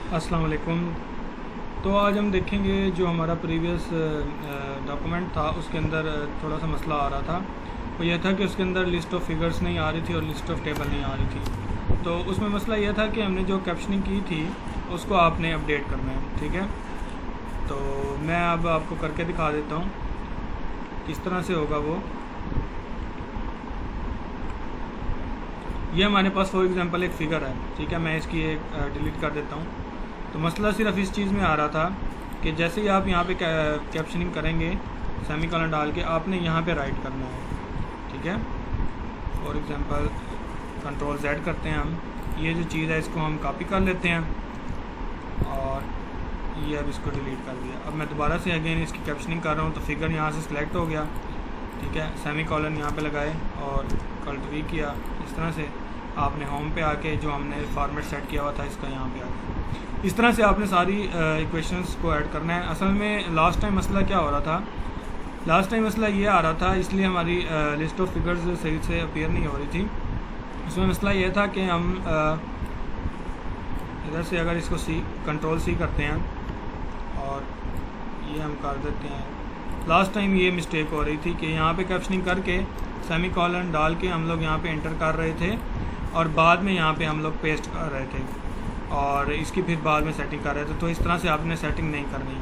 अस्सलाम वालेकुम। तो आज हम देखेंगे जो हमारा प्रीवियस डॉक्यूमेंट था उसके अंदर थोड़ा सा मसला आ रहा था। वो यह था कि उसके अंदर लिस्ट ऑफ फिगर्स नहीं आ रही थी और लिस्ट ऑफ टेबल नहीं आ रही थी। तो उसमें मसला यह था कि हमने जो कैप्शनिंग की थी उसको आपने अपडेट करना है, ठीक है। तो मैं अब आपको करके दिखा देता हूँ किस तरह से होगा वो। ये हमारे पास फॉर एग्जांपल एक फ़िगर है, ठीक है। मैं इसकी एक डिलीट कर देता हूँ। तो मसला सिर्फ इस चीज़ में आ रहा था कि जैसे ही आप यहाँ पे कैप्शनिंग करेंगे सेमीकोलन डाल के आपने यहाँ पे राइट करना है, ठीक है। फॉर एग्जांपल कंट्रोल Z करते हैं हम। ये जो चीज़ है इसको हम कॉपी कर लेते हैं और ये अब इसको डिलीट कर दिया। अब मैं दोबारा से अगेन इसकी कैप्शनिंग कर रहा हूँ तो फिगर यहाँ से सिलेक्ट हो गया, ठीक है। सेमीकोलन यहाँ पे लगाए और Ctrl V किया। इस तरह से आपने होम पे आके जो हमने फॉर्मेट सेट किया हुआ था इसका यहाँ पे आके इस तरह से आपने सारी इक्वेशंस को ऐड करना है। असल में लास्ट टाइम मसला क्या हो रहा था, लास्ट टाइम मसला ये आ रहा था, इसलिए हमारी लिस्ट ऑफ फिगर्स सही से अपीयर नहीं हो रही थी। इसमें मसला ये था कि हम इधर से अगर इसको कंट्रोल C करते हैं और ये हम कर देते हैं। लास्ट टाइम ये मिस्टेक हो रही थी कि यहाँ पे कैप्शनिंग करके सेमीकोलन डाल के हम लोग यहाँ पे एंटर कर रहे थे और बाद में यहाँ पे हम लोग पेस्ट कर रहे थे और इसकी फिर बाद में सेटिंग कर रहे थे। तो इस तरह से आपने सेटिंग नहीं करनी।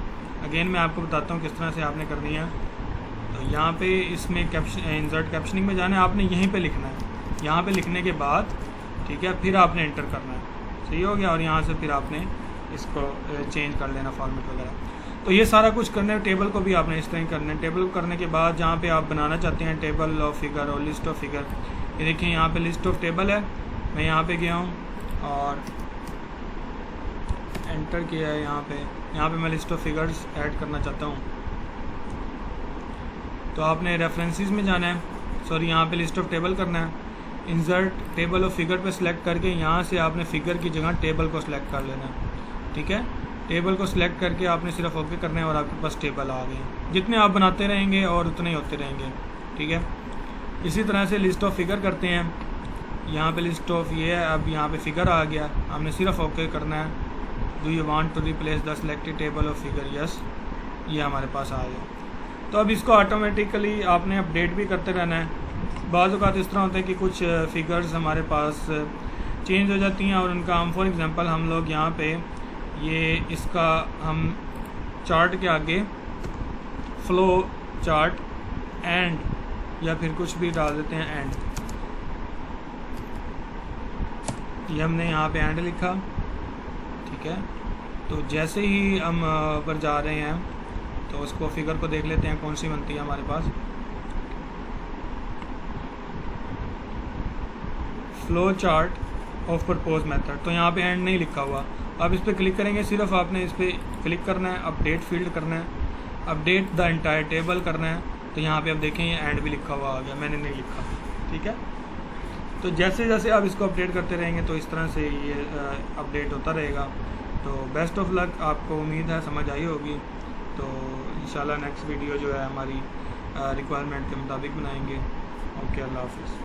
अगेन मैं आपको बताता हूँ किस तरह से आपने करनी है। तो यहाँ पे इसमें इंसर्ट कैप्शनिंग में जाना है, आपने यहीं पे लिखना है। यहाँ पे लिखने के बाद, ठीक है, फिर आपने एंटर करना है। सही हो गया। और यहाँ से फिर आपने इसको चेंज कर लेना फॉर्मेट वगैरह। तो ये सारा कुछ करना है। टेबल को भी आपने इस तरह ही करना है। टेबल को करने के बाद जहाँ पे आप बनाना चाहते हैं टेबल ऑफ फिगर और लिस्ट ऑफ फिगर, ये देखिए यहाँ पे लिस्ट ऑफ टेबल है। मैं यहाँ पे गया हूँ और एंटर किया है। यहाँ पे मैं लिस्ट ऑफ फिगर्स ऐड करना चाहता हूँ। तो आपने रेफरेंसेस में जाना है, सॉरी यहाँ पे लिस्ट ऑफ टेबल करना है। इंसर्ट टेबल ऑफ फिगर पे सिलेक्ट करके यहाँ से आपने फिगर की जगह टेबल को सिलेक्ट कर लेना है, ठीक है। टेबल को सिलेक्ट करके आपने सिर्फ ओके करना है और आपके पास टेबल आ गए। जितने आप बनाते रहेंगे और उतने ही होते रहेंगे, ठीक है। इसी तरह से लिस्ट ऑफ फिगर करते हैं। यहाँ पे लिस्ट ऑफ ये है, अब यहाँ पे फिगर आ गया, हमने सिर्फ ओके करना है। Do you want to replace the selected table of figure, yes, ये हमारे पास आ गया। तो अब इसको ऑटोमेटिकली आपने अपडेट भी करते रहना है। बाज़ औक़ात इस तरह होता है कि कुछ फिगर्स हमारे पास चेंज हो जाती हैं और उनका हम फॉर एग्जांपल हम लोग यहाँ पे ये इसका हम चार्ट के आगे फ्लो चार्ट एंड या फिर कुछ भी डाल देते हैं एंड। ये हमने यहाँ पे एंड लिखा, ठीक है। तो जैसे ही हम ऊपर जा रहे हैं तो उसको फिगर को देख लेते हैं कौन सी बनती है हमारे पास। Flow chart of propose method, तो यहाँ पे एंड नहीं लिखा हुआ। आप इस पर क्लिक करेंगे, सिर्फ आपने इस पर क्लिक करना है, अपडेट फील्ड करना है, अपडेट द एंटायर टेबल करना है। तो यहाँ पे आप देखें ये एंड भी लिखा हुआ आ गया, मैंने नहीं लिखा, ठीक है। तो जैसे जैसे आप इसको अपडेट करते रहेंगे तो इस तरह से ये अपडेट होता रहेगा। तो बेस्ट ऑफ लक, आपको उम्मीद है समझ आई होगी। तो इंशाल्लाह नेक्स्ट वीडियो जो है हमारी रिक्वायरमेंट के मुताबिक बनाएंगे। ओके, अल्लाह हाफिज़।